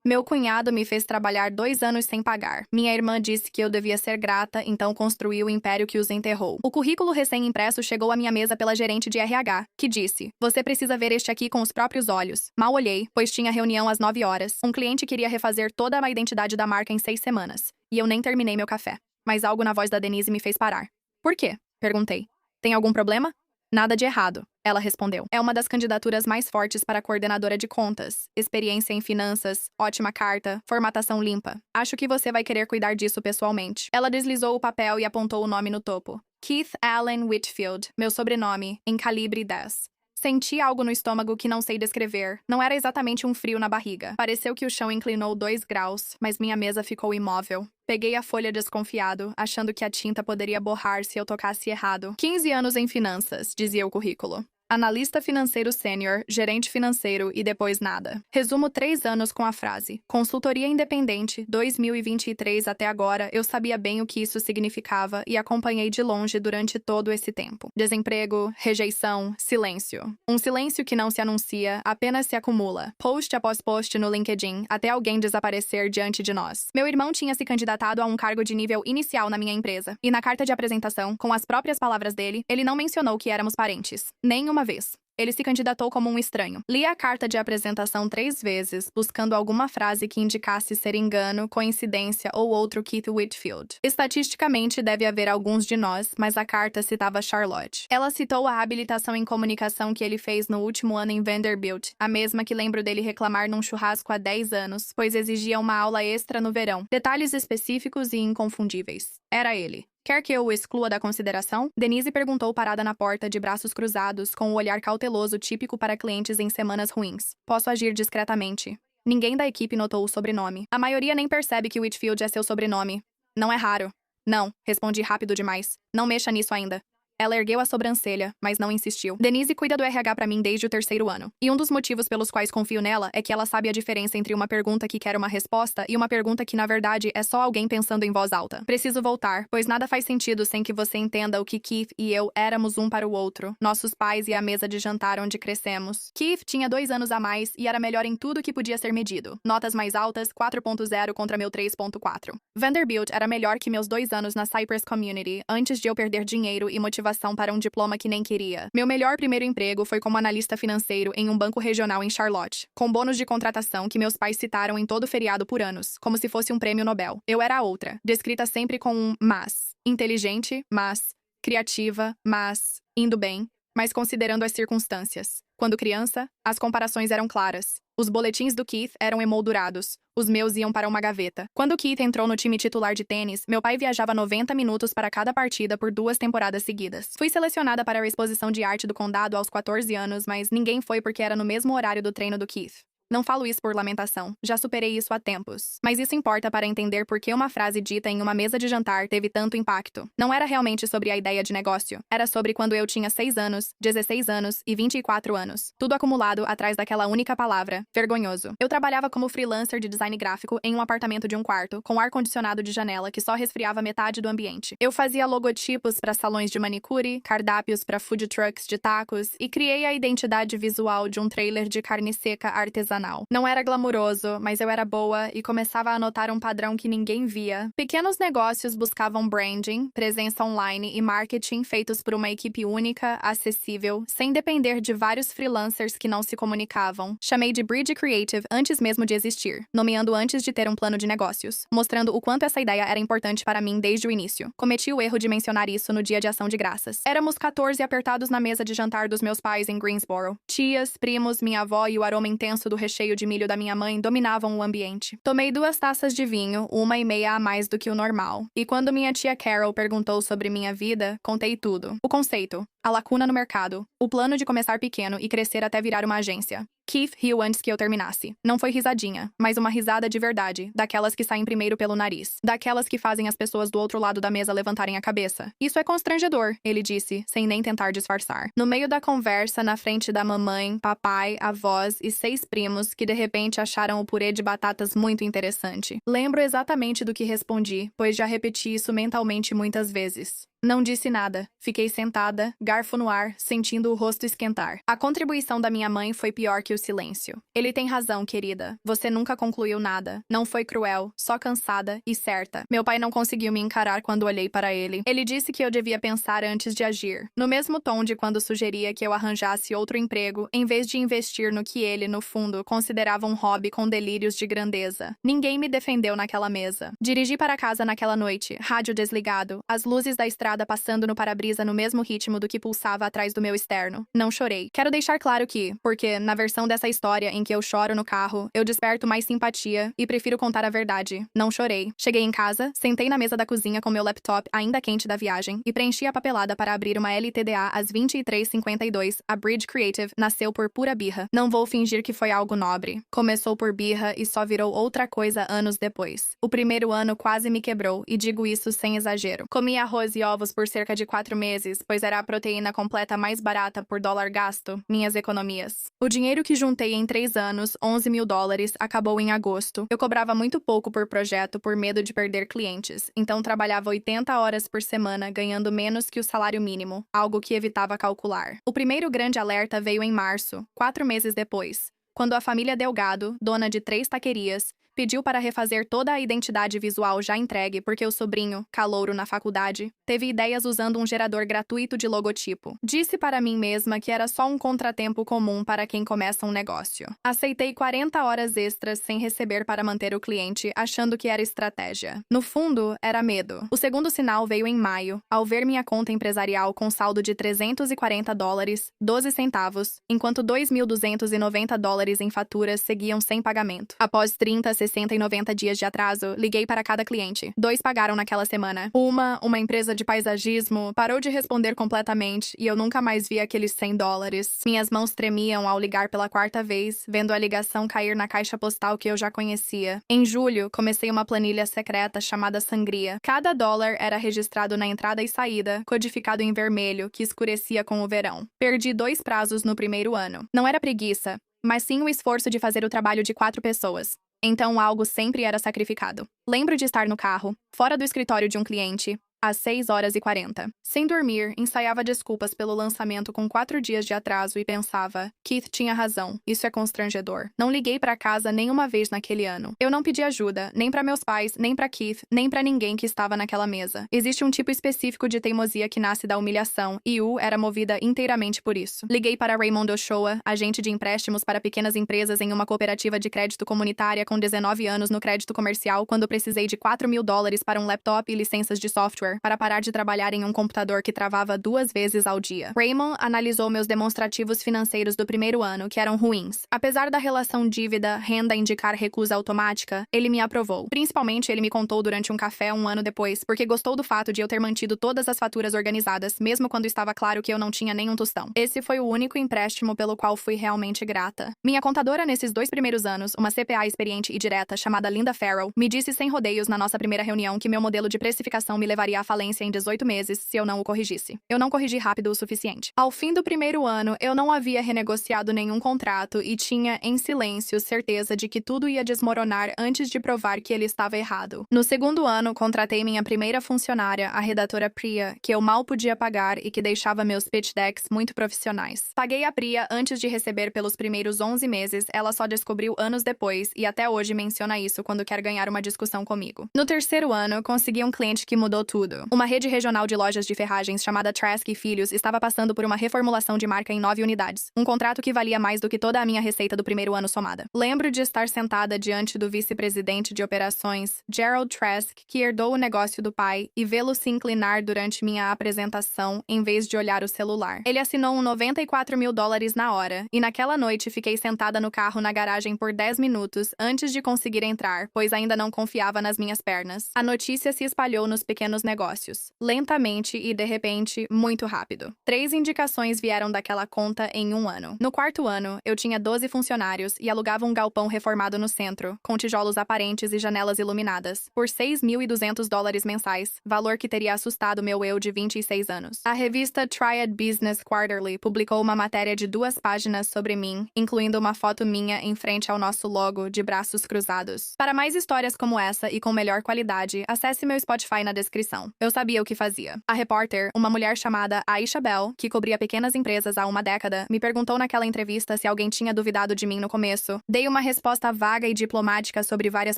Meu cunhado me fez trabalhar 2 anos sem pagar. Minha irmã disse que eu devia ser grata, então construiu o império que os enterrou. O currículo recém-impresso chegou à minha mesa pela gerente de RH, que disse: "Você precisa ver este aqui com os próprios olhos." Mal olhei, pois tinha reunião às 9 horas. Um cliente queria refazer toda a identidade da marca em 6 semanas. E eu nem terminei meu café. Mas algo na voz da Denise me fez parar. "Por quê?" perguntei. "Tem algum problema?" "Nada de errado", ela respondeu. "É uma das candidaturas mais fortes para coordenadora de contas. Experiência em finanças, ótima carta, formatação limpa. Acho que você vai querer cuidar disso pessoalmente." Ela deslizou o papel e apontou o nome no topo. Keith Allen Whitfield, meu sobrenome, em calibre 10. Senti algo no estômago que não sei descrever. Não era exatamente um frio na barriga. Pareceu que o chão inclinou 2 graus, mas minha mesa ficou imóvel. Peguei a folha desconfiado, achando que a tinta poderia borrar se eu tocasse errado. 15 anos em finanças, dizia o currículo. Analista financeiro sênior, gerente financeiro e depois nada. Resumo 3 anos com a frase: consultoria independente, 2023 até agora, eu sabia bem o que isso significava e acompanhei de longe durante todo esse tempo. Desemprego, rejeição, silêncio. Um silêncio que não se anuncia, apenas se acumula. Post após post no LinkedIn, até alguém desaparecer diante de nós. Meu irmão tinha se candidatado a um cargo de nível inicial na minha empresa, e na carta de apresentação, com as próprias palavras dele, ele não mencionou que éramos parentes. Nem uma vez. Ele se candidatou como um estranho. Li a carta de apresentação 3 vezes, buscando alguma frase que indicasse ser engano, coincidência ou outro Keith Whitfield. Estatisticamente, deve haver alguns de nós, mas a carta citava Charlotte. Ela citou a habilitação em comunicação que ele fez no último ano em Vanderbilt, a mesma que lembro dele reclamar num churrasco há 10 anos, pois exigia uma aula extra no verão. Detalhes específicos e inconfundíveis. Era ele. "Quer que eu o exclua da consideração?" Denise perguntou parada na porta, de braços cruzados, com o olhar cauteloso típico para clientes em semanas ruins. "Posso agir discretamente." Ninguém da equipe notou o sobrenome. A maioria nem percebe que Whitfield é seu sobrenome. "Não é raro." "Não," respondi rápido demais. "Não mexa nisso ainda." Ela ergueu a sobrancelha, mas não insistiu. Denise cuida do RH pra mim desde o 3º ano. E um dos motivos pelos quais confio nela é que ela sabe a diferença entre uma pergunta que quer uma resposta e uma pergunta que, na verdade, é só alguém pensando em voz alta. Preciso voltar, pois nada faz sentido sem que você entenda o que Keith e eu éramos um para o outro. Nossos pais e a mesa de jantar onde crescemos. Keith tinha 2 anos a mais e era melhor em tudo que podia ser medido. Notas mais altas, 4.0 contra meu 3.4. Vanderbilt era melhor que meus 2 anos na Cypress Community, antes de eu perder dinheiro e motivação para um diploma que nem queria. Meu melhor primeiro emprego foi como analista financeiro em um banco regional em Charlotte, com bônus de contratação que meus pais citaram em todo feriado por anos, como se fosse um prêmio Nobel. Eu era a outra, descrita sempre com um mas. Inteligente, mas. Criativa, mas. Indo bem, mas considerando as circunstâncias. Quando criança, as comparações eram claras. Os boletins do Keith eram emoldurados. Os meus iam para uma gaveta. Quando Keith entrou no time titular de tênis, meu pai viajava 90 minutos para cada partida por 2 temporadas seguidas. Fui selecionada para a exposição de arte do condado aos 14 anos, mas ninguém foi porque era no mesmo horário do treino do Keith. Não falo isso por lamentação, já superei isso há tempos. Mas isso importa para entender por que uma frase dita em uma mesa de jantar teve tanto impacto. Não era realmente sobre a ideia de negócio. Era sobre quando eu tinha 6 anos, 16 anos e 24 anos. Tudo acumulado atrás daquela única palavra: vergonhoso. Eu trabalhava como freelancer de design gráfico em um apartamento de um quarto, com ar-condicionado de janela que só resfriava metade do ambiente. Eu fazia logotipos para salões de manicure, cardápios para food trucks de tacos e criei a identidade visual de um trailer de carne seca artesanal. Não era glamuroso, mas eu era boa e começava a notar um padrão que ninguém via. Pequenos negócios buscavam branding, presença online e marketing feitos por uma equipe única, acessível, sem depender de vários freelancers que não se comunicavam. Chamei de Bridge Creative antes mesmo de existir, nomeando antes de ter um plano de negócios, mostrando o quanto essa ideia era importante para mim desde o início. Cometi o erro de mencionar isso no dia de ação de graças. Éramos 14 apertados na mesa de jantar dos meus pais em Greensboro. Tias, primos, minha avó e o aroma intenso do recheio de milho da minha mãe dominavam o ambiente. Tomei 2 taças de vinho, 1,5 a mais do que o normal. E quando minha tia Carol perguntou sobre minha vida, contei tudo. O conceito, a lacuna no mercado, o plano de começar pequeno e crescer até virar uma agência. Keith riu antes que eu terminasse. Não foi risadinha, mas uma risada de verdade, daquelas que saem primeiro pelo nariz. Daquelas que fazem as pessoas do outro lado da mesa levantarem a cabeça. "Isso é constrangedor", ele disse, sem nem tentar disfarçar. No meio da conversa, na frente da mamãe, papai, avós e 6 primos que de repente acharam o purê de batatas muito interessante. Lembro exatamente do que respondi, pois já repeti isso mentalmente muitas vezes. Não disse nada. Fiquei sentada, garfo no ar, sentindo o rosto esquentar. A contribuição da minha mãe foi pior que o silêncio. Ele tem razão, querida. Você nunca concluiu nada. Não foi cruel, só cansada e certa. Meu pai não conseguiu me encarar quando olhei para ele. Ele disse que eu devia pensar antes de agir. No mesmo tom de quando sugeria que eu arranjasse outro emprego, em vez de investir no que ele, no fundo, considerava um hobby com delírios de grandeza. Ninguém me defendeu naquela mesa. Dirigi para casa naquela noite, rádio desligado, as luzes da estrada passando no para-brisa no mesmo ritmo do que pulsava atrás do meu externo. Não chorei. Quero deixar claro que, porque, na versão dessa história em que eu choro no carro, eu desperto mais simpatia e prefiro contar a verdade. Não chorei. Cheguei em casa, sentei na mesa da cozinha com meu laptop ainda quente da viagem e preenchi a papelada para abrir uma LTDA às 23h52. A Bridge Creative nasceu por pura birra. Não vou fingir que foi algo nobre. Começou por birra e só virou outra coisa anos depois. O primeiro ano quase me quebrou, e digo isso sem exagero. Comi arroz e ovos por cerca de 4 meses, pois era a proteína completa mais barata por dólar gasto, minhas economias. O dinheiro que juntei em 3 anos, $11.000, acabou em agosto. Eu cobrava muito pouco por projeto por medo de perder clientes, então trabalhava 80 horas por semana, ganhando menos que o salário mínimo, algo que evitava calcular. O primeiro grande alerta veio em março, 4 meses depois, quando a família Delgado, dona de 3 taquerias, pediu para refazer toda a identidade visual já entregue porque o sobrinho, calouro na faculdade, teve ideias usando um gerador gratuito de logotipo. Disse para mim mesma que era só um contratempo comum para quem começa um negócio. Aceitei 40 horas extras sem receber para manter o cliente, achando que era estratégia. No fundo, era medo. O segundo sinal veio em maio, ao ver minha conta empresarial com saldo de $340, 12 centavos, enquanto $2.290 em faturas seguiam sem pagamento. Após 30, 60 e 90 dias de atraso, liguei para cada cliente. 2 pagaram naquela semana. Uma empresa de paisagismo, parou de responder completamente e eu nunca mais vi aqueles $100. Minhas mãos tremiam ao ligar pela 4ª vez, vendo a ligação cair na caixa postal que eu já conhecia. Em julho, comecei uma planilha secreta chamada Sangria. Cada dólar era registrado na entrada e saída, codificado em vermelho, que escurecia com o verão. Perdi 2 prazos no primeiro ano. Não era preguiça, mas sim o esforço de fazer o trabalho de 4 pessoas. Então algo sempre era sacrificado. Lembro de estar no carro, fora do escritório de um cliente, às 6h40. Sem dormir, ensaiava desculpas pelo lançamento com 4 dias de atraso e pensava, Keith tinha razão, isso é constrangedor. Não liguei para casa nenhuma vez naquele ano. Eu não pedi ajuda, nem para meus pais, nem para Keith, nem para ninguém que estava naquela mesa. Existe um tipo específico de teimosia que nasce da humilhação, e era movida inteiramente por isso. Liguei para Raymond Ochoa, agente de empréstimos para pequenas empresas em uma cooperativa de crédito comunitária com 19 anos no crédito comercial, quando precisei de $4.000 para um laptop e licenças de software, para parar de trabalhar em um computador que travava 2 vezes ao dia. Raymond analisou meus demonstrativos financeiros do primeiro ano, que eram ruins. Apesar da relação dívida-renda indicar recusa automática, ele me aprovou. Principalmente, ele me contou durante um café um ano depois, porque gostou do fato de eu ter mantido todas as faturas organizadas, mesmo quando estava claro que eu não tinha nenhum tostão. Esse foi o único empréstimo pelo qual fui realmente grata. Minha contadora nesses 2 primeiros anos, uma CPA experiente e direta chamada Linda Farrell, me disse sem rodeios na nossa primeira reunião que meu modelo de precificação me levaria à falência em 18 meses se eu não o corrigisse. Eu não corrigi rápido o suficiente. Ao fim do primeiro ano, eu não havia renegociado nenhum contrato e tinha, em silêncio, certeza de que tudo ia desmoronar antes de provar que ele estava errado. No segundo ano, contratei minha primeira funcionária, a redatora Priya, que eu mal podia pagar e que deixava meus pitch decks muito profissionais. Paguei a Priya antes de receber pelos primeiros 11 meses, ela só descobriu anos depois e até hoje menciona isso quando quer ganhar uma discussão comigo. No terceiro ano, consegui um cliente que mudou tudo. Uma rede regional de lojas de ferragens chamada Trask e Filhos estava passando por uma reformulação de marca em 9 unidades. Um contrato que valia mais do que toda a minha receita do primeiro ano somada. Lembro de estar sentada diante do vice-presidente de operações, Gerald Trask, que herdou o negócio do pai, e vê-lo se inclinar durante minha apresentação em vez de olhar o celular. Ele assinou um $94.000 na hora, e naquela noite fiquei sentada no carro na garagem por 10 minutos antes de conseguir entrar, pois ainda não confiava nas minhas pernas. A notícia se espalhou nos pequenos negócios. Lentamente e, de repente, muito rápido. 3 indicações vieram daquela conta em um ano. No quarto ano, eu tinha 12 funcionários e alugava um galpão reformado no centro, com tijolos aparentes e janelas iluminadas, por $6.200 mensais, valor que teria assustado meu eu de 26 anos. A revista Triad Business Quarterly publicou uma matéria de 2 páginas sobre mim, incluindo uma foto minha em frente ao nosso logo, de braços cruzados. Para mais histórias como essa e com melhor qualidade, acesse meu Spotify na descrição. não. Eu sabia o que fazia. A repórter, uma mulher chamada Aisha Bell, que cobria pequenas empresas há uma década, me perguntou naquela entrevista se alguém tinha duvidado de mim no começo. Dei uma resposta vaga e diplomática sobre várias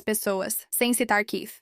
pessoas, sem citar Keith.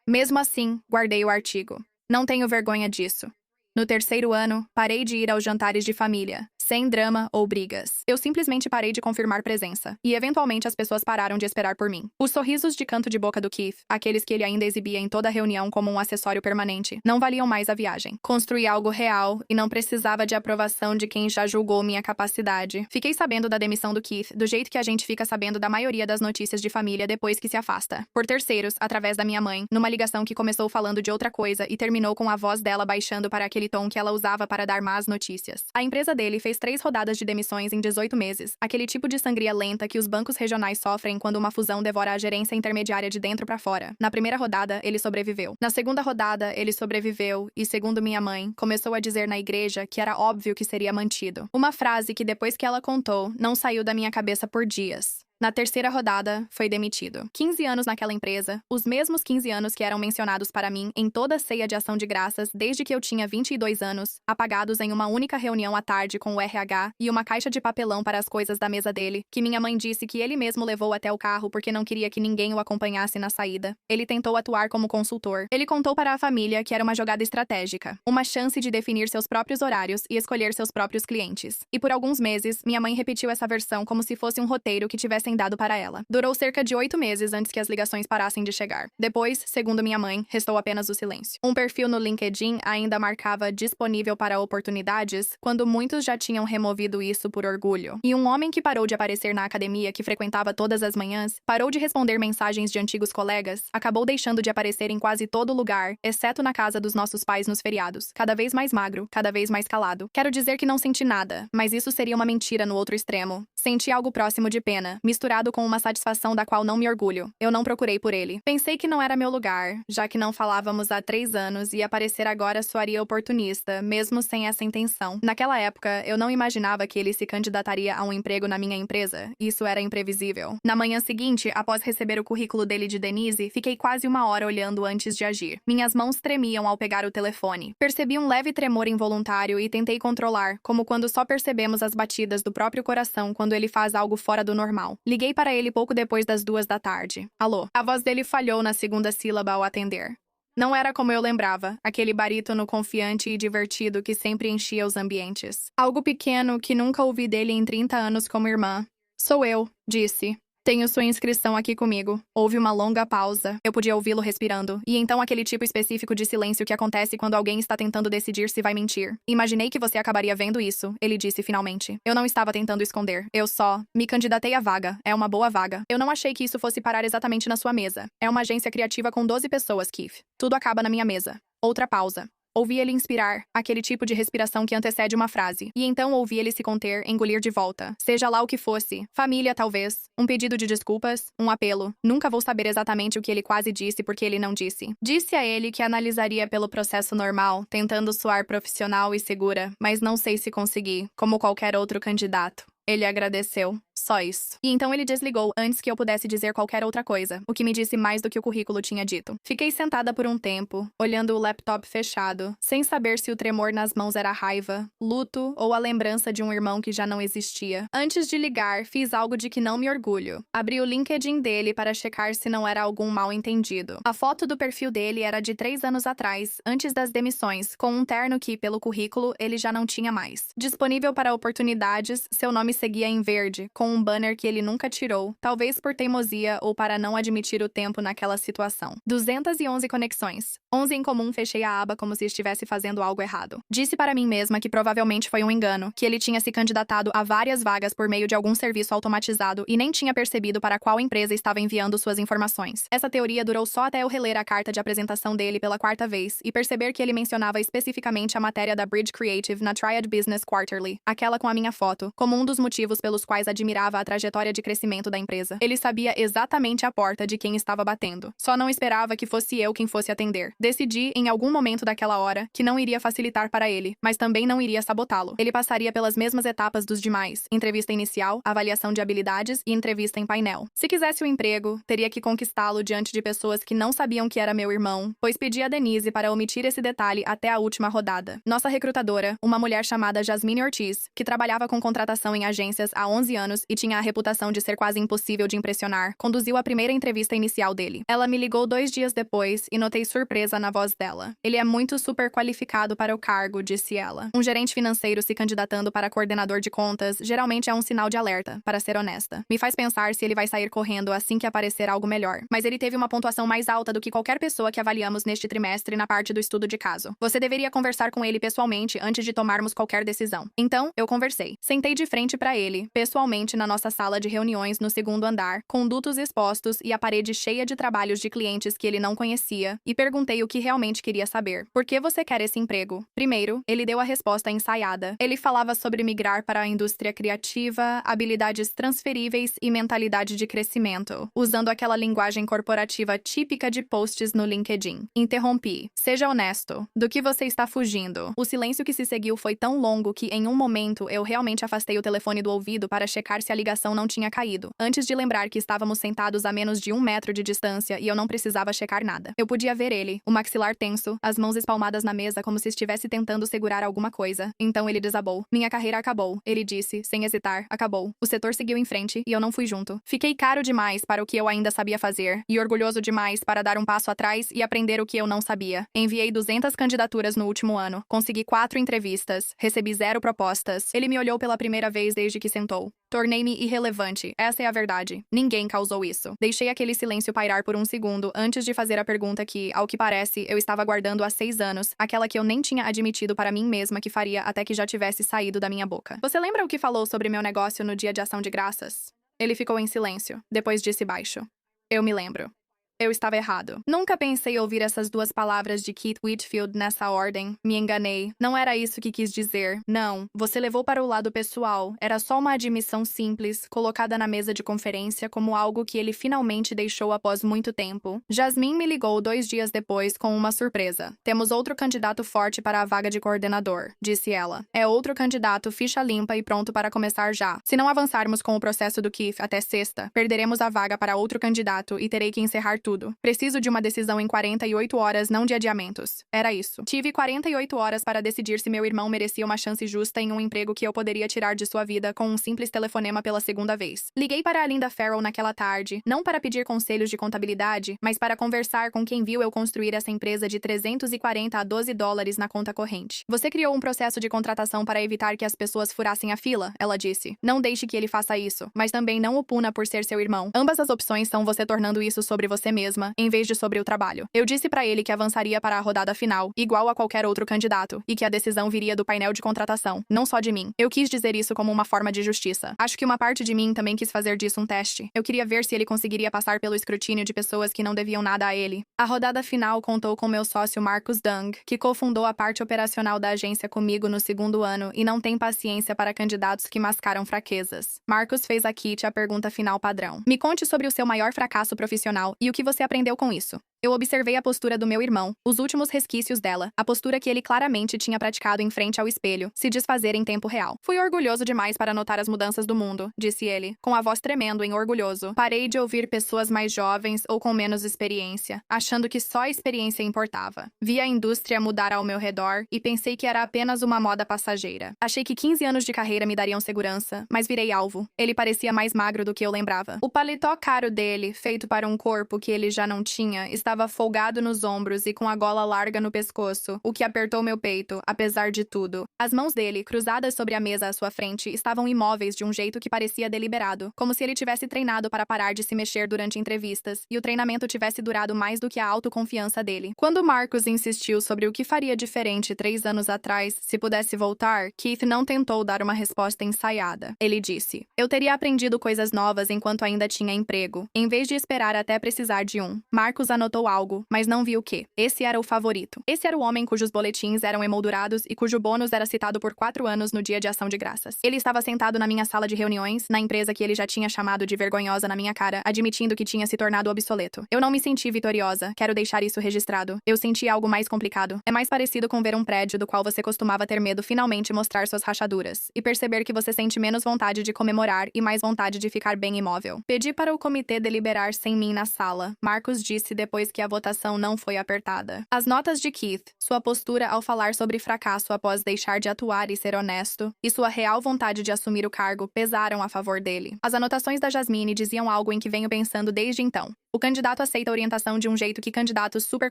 Mesmo assim, guardei o artigo. Não tenho vergonha disso. No terceiro ano, parei de ir aos jantares de família, sem drama ou brigas. Eu simplesmente parei de confirmar presença, e eventualmente as pessoas pararam de esperar por mim. Os sorrisos de canto de boca do Keith, aqueles que ele ainda exibia em toda reunião como um acessório permanente, não valiam mais a viagem. Construí algo real e não precisava de aprovação de quem já julgou minha capacidade. Fiquei sabendo da demissão do Keith, do jeito que a gente fica sabendo da maioria das notícias de família depois que se afasta. Por terceiros, através da minha mãe, numa ligação que começou falando de outra coisa e terminou com a voz dela baixando para aquele tom que ela usava para dar más notícias. A empresa dele fez 3 rodadas de demissões em 18 meses, aquele tipo de sangria lenta que os bancos regionais sofrem quando uma fusão devora a gerência intermediária de dentro para fora. Na primeira rodada, ele sobreviveu. Na segunda rodada, ele sobreviveu e, segundo minha mãe, começou a dizer na igreja que era óbvio que seria mantido. Uma frase que, depois que ela contou, não saiu da minha cabeça por dias. Na terceira rodada, foi demitido. 15 anos naquela empresa, os mesmos 15 anos que eram mencionados para mim em toda a ceia de ação de graças desde que eu tinha 22 anos, apagados em uma única reunião à tarde com o RH e uma caixa de papelão para as coisas da mesa dele, que minha mãe disse que ele mesmo levou até o carro porque não queria que ninguém o acompanhasse na saída. Ele tentou atuar como consultor. Ele contou para a família que era uma jogada estratégica, uma chance de definir seus próprios horários e escolher seus próprios clientes. E por alguns meses, minha mãe repetiu essa versão como se fosse um roteiro que tivessem dado para ela. Durou cerca de 8 meses antes que as ligações parassem de chegar. Depois, segundo minha mãe, restou apenas o silêncio. Um perfil no LinkedIn ainda marcava disponível para oportunidades, quando muitos já tinham removido isso por orgulho. E um homem que parou de aparecer na academia que frequentava todas as manhãs, parou de responder mensagens de antigos colegas, acabou deixando de aparecer em quase todo lugar, exceto na casa dos nossos pais nos feriados, cada vez mais magro, cada vez mais calado. Quero dizer que não senti nada, mas isso seria uma mentira no outro extremo. Senti algo próximo de pena, misturado com uma satisfação da qual não me orgulho. Eu não procurei por ele. Pensei que não era meu lugar, já que não falávamos há 3 anos e aparecer agora soaria oportunista, mesmo sem essa intenção. Naquela época, eu não imaginava que ele se candidataria a um emprego na minha empresa. Isso era imprevisível. Na manhã seguinte, após receber o currículo dele de Denise, fiquei quase 1 hora olhando antes de agir. Minhas mãos tremiam ao pegar o telefone. Percebi um leve tremor involuntário e tentei controlar, como quando só percebemos as batidas do próprio coração quando ele faz algo fora do normal. Liguei para ele pouco depois das 2 da tarde. Alô. A voz dele falhou na segunda sílaba ao atender. Não era como eu lembrava, aquele barítono confiante e divertido que sempre enchia os ambientes. Algo pequeno que nunca ouvi dele em 30 anos como irmã. Sou eu, disse. Tenho sua inscrição aqui comigo. Houve uma longa pausa. Eu podia ouvi-lo respirando. E então aquele tipo específico de silêncio que acontece quando alguém está tentando decidir se vai mentir. Imaginei que você acabaria vendo isso, ele disse finalmente. Eu não estava tentando esconder. Eu só me candidatei à vaga. É uma boa vaga. Eu não achei que isso fosse parar exatamente na sua mesa. É uma agência criativa com 12 pessoas, Keith. Tudo acaba na minha mesa. Outra pausa. Ouvi ele inspirar, aquele tipo de respiração que antecede uma frase. E então ouvi ele se conter, engolir de volta. Seja lá o que fosse. Família, talvez. Um pedido de desculpas. Um apelo. Nunca vou saber exatamente o que ele quase disse porque ele não disse. Disse a ele que analisaria pelo processo normal, tentando soar profissional e segura, mas não sei se consegui, como qualquer outro candidato. Ele agradeceu. Só isso. E então ele desligou antes que eu pudesse dizer qualquer outra coisa, o que me disse mais do que o currículo tinha dito. Fiquei sentada por um tempo, olhando o laptop fechado, sem saber se o tremor nas mãos era raiva, luto ou a lembrança de um irmão que já não existia. Antes de ligar, fiz algo de que não me orgulho. Abri o LinkedIn dele para checar se não era algum mal-entendido. A foto do perfil dele era de 3 anos atrás, antes das demissões, com um terno que, pelo currículo, ele já não tinha mais. Disponível para oportunidades, seu nome seguia em verde, com um banner que ele nunca tirou, talvez por teimosia ou para não admitir o tempo naquela situação. 211 conexões. 11 em comum, fechei a aba como se estivesse fazendo algo errado. Disse para mim mesma que provavelmente foi um engano, que ele tinha se candidatado a várias vagas por meio de algum serviço automatizado e nem tinha percebido para qual empresa estava enviando suas informações. Essa teoria durou só até eu reler a carta de apresentação dele pela 4ª vez e perceber que ele mencionava especificamente a matéria da Bridge Creative na Triad Business Quarterly, aquela com a minha foto, como um dos motivos pelos quais admirava acompanhava a trajetória de crescimento da empresa. Ele sabia exatamente a porta de quem estava batendo. Só não esperava que fosse eu quem fosse atender. Decidi, em algum momento daquela hora, que não iria facilitar para ele, mas também não iria sabotá-lo. Ele passaria pelas mesmas etapas dos demais: entrevista inicial, avaliação de habilidades e entrevista em painel. Se quisesse o emprego, teria que conquistá-lo diante de pessoas que não sabiam que era meu irmão, pois pedi a Denise para omitir esse detalhe até a última rodada. Nossa recrutadora, uma mulher chamada Jasmine Ortiz, que trabalhava com contratação em agências há 11 anos e tinha a reputação de ser quase impossível de impressionar, conduziu a primeira entrevista inicial dele. Ela me ligou 2 dias depois e notei surpresa na voz dela. Ele é muito super qualificado para o cargo, disse ela. Um gerente financeiro se candidatando para coordenador de contas geralmente é um sinal de alerta, para ser honesta. Me faz pensar se ele vai sair correndo assim que aparecer algo melhor. Mas ele teve uma pontuação mais alta do que qualquer pessoa que avaliamos neste trimestre na parte do estudo de caso. Você deveria conversar com ele pessoalmente antes de tomarmos qualquer decisão. Então, eu conversei. Sentei de frente para ele, pessoalmente na nossa sala de reuniões no segundo andar, com dutos expostos e a parede cheia de trabalhos de clientes que ele não conhecia, e perguntei o que realmente queria saber. Por que você quer esse emprego? Primeiro, ele deu a resposta ensaiada. Ele falava sobre migrar para a indústria criativa, habilidades transferíveis e mentalidade de crescimento, usando aquela linguagem corporativa típica de posts no LinkedIn. Interrompi. Seja honesto. Do que você está fugindo? O silêncio que se seguiu foi tão longo que, em um momento, eu realmente afastei o telefone do ouvido para checar se a ligação não tinha caído, antes de lembrar que estávamos sentados a menos de 1 metro de distância e eu não precisava checar nada. Eu podia ver ele, o maxilar tenso, as mãos espalmadas na mesa como se estivesse tentando segurar alguma coisa. Então ele desabou. Minha carreira acabou, ele disse, sem hesitar. Acabou. O setor seguiu em frente e eu não fui junto. Fiquei caro demais para o que eu ainda sabia fazer e orgulhoso demais para dar um passo atrás e aprender o que eu não sabia. Enviei 200 candidaturas no último ano. Consegui 4 entrevistas. Recebi 0 propostas. Ele me olhou pela primeira vez desde que sentou. Tornei-me irrelevante. Essa é a verdade. Ninguém causou isso. Deixei aquele silêncio pairar por um segundo antes de fazer a pergunta que, ao que parece, eu estava guardando há 6 anos, aquela que eu nem tinha admitido para mim mesma que faria até que já tivesse saído da minha boca. Você lembra o que falou sobre meu negócio no dia de ação de graças? Ele ficou em silêncio. Depois disse baixo. Eu me lembro. Eu estava errado. Nunca pensei ouvir essas 2 palavras de Keith Whitfield nessa ordem. Me enganei. Não era isso que quis dizer. Não. Você levou para o lado pessoal. Era só uma admissão simples, colocada na mesa de conferência como algo que ele finalmente deixou após muito tempo. Jasmine me ligou 2 dias depois com uma surpresa. Temos outro candidato forte para a vaga de coordenador, disse ela. É outro candidato ficha limpa e pronto para começar já. Se não avançarmos com o processo do Keith até sexta, perderemos a vaga para outro candidato e terei que encerrar tudo. Preciso de uma decisão em 48 horas, não de adiamentos. Era isso. Tive 48 horas para decidir se meu irmão merecia uma chance justa em um emprego que eu poderia tirar de sua vida com um simples telefonema pela segunda vez. Liguei para a Linda Farrell naquela tarde, não para pedir conselhos de contabilidade, mas para conversar com quem viu eu construir essa empresa de 340 a 12 dólares na conta corrente. Você criou um processo de contratação para evitar que as pessoas furassem a fila, ela disse. Não deixe que ele faça isso, mas também não o puna por ser seu irmão. Ambas as opções são você tornando isso sobre você mesma, em vez de sobre o trabalho. Eu disse para ele que avançaria para a rodada final, igual a qualquer outro candidato, e que a decisão viria do painel de contratação, não só de mim. Eu quis dizer isso como uma forma de justiça. Acho que uma parte de mim também quis fazer disso um teste. Eu queria ver se ele conseguiria passar pelo escrutínio de pessoas que não deviam nada a ele. A rodada final contou com meu sócio Marcus Dung, que cofundou a parte operacional da agência comigo no segundo ano e não tem paciência para candidatos que mascaram fraquezas. Marcus fez a Kit a pergunta final padrão. Me conte sobre o seu maior fracasso profissional e o que você aprendeu com isso. Eu observei a postura do meu irmão, os últimos resquícios dela, a postura que ele claramente tinha praticado em frente ao espelho, se desfazer em tempo real. Fui orgulhoso demais para notar as mudanças do mundo, disse ele, com a voz tremendo em orgulhoso. Parei de ouvir pessoas mais jovens ou com menos experiência, achando que só a experiência importava. Vi a indústria mudar ao meu redor e pensei que era apenas uma moda passageira. Achei que 15 anos de carreira me dariam segurança, mas virei alvo. Ele parecia mais magro do que eu lembrava. O paletó caro dele, feito para um corpo que ele já não tinha, estava folgado nos ombros e com a gola larga no pescoço, o que apertou meu peito, apesar de tudo. As mãos dele, cruzadas sobre a mesa à sua frente, estavam imóveis de um jeito que parecia deliberado, como se ele tivesse treinado para parar de se mexer durante entrevistas, e o treinamento tivesse durado mais do que a autoconfiança dele. Quando Marcus insistiu sobre o que faria diferente 3 anos atrás, se pudesse voltar, Keith não tentou dar uma resposta ensaiada. Ele disse: eu teria aprendido coisas novas enquanto ainda tinha emprego, em vez de esperar até precisar de um. Marcus anotou notou algo, mas não viu o que. Esse era o favorito. Esse era o homem cujos boletins eram emoldurados e cujo bônus era citado por 4 anos no dia de ação de graças. Ele estava sentado na minha sala de reuniões, na empresa que ele já tinha chamado de vergonhosa na minha cara, admitindo que tinha se tornado obsoleto. Eu não me senti vitoriosa, quero deixar isso registrado. Eu senti algo mais complicado. É mais parecido com ver um prédio do qual você costumava ter medo finalmente mostrar suas rachaduras, e perceber que você sente menos vontade de comemorar e mais vontade de ficar bem imóvel. Pedi para o comitê deliberar sem mim na sala, Marcus disse depois que a votação não foi apertada. As notas de Keith, sua postura ao falar sobre fracasso após deixar de atuar e ser honesto, e sua real vontade de assumir o cargo pesaram a favor dele. As anotações da Jasmine diziam algo em que venho pensando desde então. O candidato aceita a orientação de um jeito que candidatos super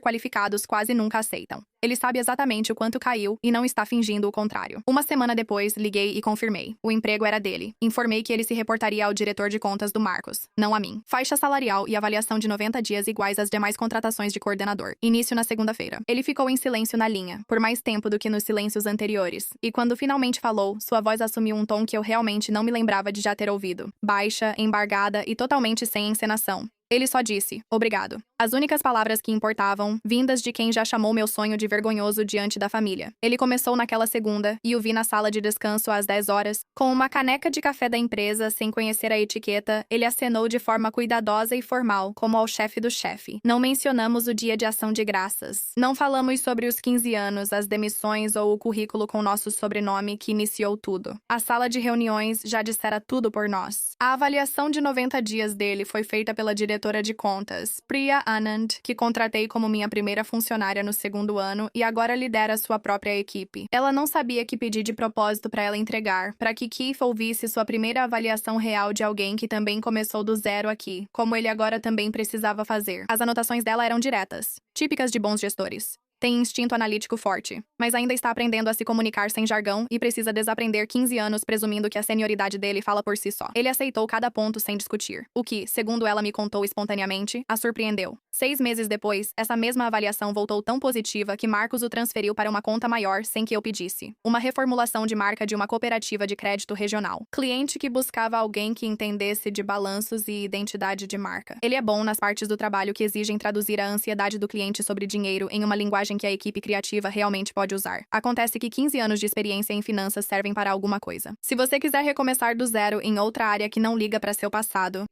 qualificados quase nunca aceitam. Ele sabe exatamente o quanto caiu e não está fingindo o contrário. Uma semana depois, liguei e confirmei. O emprego era dele. Informei que ele se reportaria ao diretor de contas do Marcos, não a mim. Faixa salarial e avaliação de 90 dias iguais às demais contratações de coordenador. Início na segunda-feira. Ele ficou em silêncio na linha, por mais tempo do que nos silêncios anteriores. E quando finalmente falou, sua voz assumiu um tom que eu realmente não me lembrava de já ter ouvido. Baixa, embargada e totalmente sem encenação. Ele só disse, obrigado. As únicas palavras que importavam, vindas de quem já chamou meu sonho de vergonhoso diante da família. Ele começou naquela segunda, e o vi na sala de descanso às 10 horas, com uma caneca de café da empresa, sem conhecer a etiqueta, ele acenou de forma cuidadosa e formal, como ao chefe do chefe. Não mencionamos o dia de ação de graças. Não falamos sobre os 15 anos, as demissões ou o currículo com nosso sobrenome que iniciou tudo. A sala de reuniões já dissera tudo por nós. A avaliação de 90 dias dele foi feita pela diretora de contas, Priya Anand, que contratei como minha primeira funcionária no segundo ano e agora lidera sua própria equipe. Ela não sabia que pedir de propósito para ela entregar, para que Keith ouvisse sua primeira avaliação real de alguém que também começou do zero aqui, como ele agora também precisava fazer. As anotações dela eram diretas, típicas de bons gestores. Tem instinto analítico forte, mas ainda está aprendendo a se comunicar sem jargão e precisa desaprender 15 anos presumindo que a senioridade dele fala por si só. Ele aceitou cada ponto sem discutir, o que, segundo ela me contou espontaneamente, a surpreendeu. 6 meses depois, essa mesma avaliação voltou tão positiva que Marcos o transferiu para uma conta maior sem que eu pedisse. Uma reformulação de marca de uma cooperativa de crédito regional. Cliente que buscava alguém que entendesse de balanços e identidade de marca. Ele é bom nas partes do trabalho que exigem traduzir a ansiedade do cliente sobre dinheiro em uma linguagem que a equipe criativa realmente pode usar. Acontece que 15 anos de experiência em finanças servem para alguma coisa. Se você quiser recomeçar do zero em outra área que não liga para seu passado,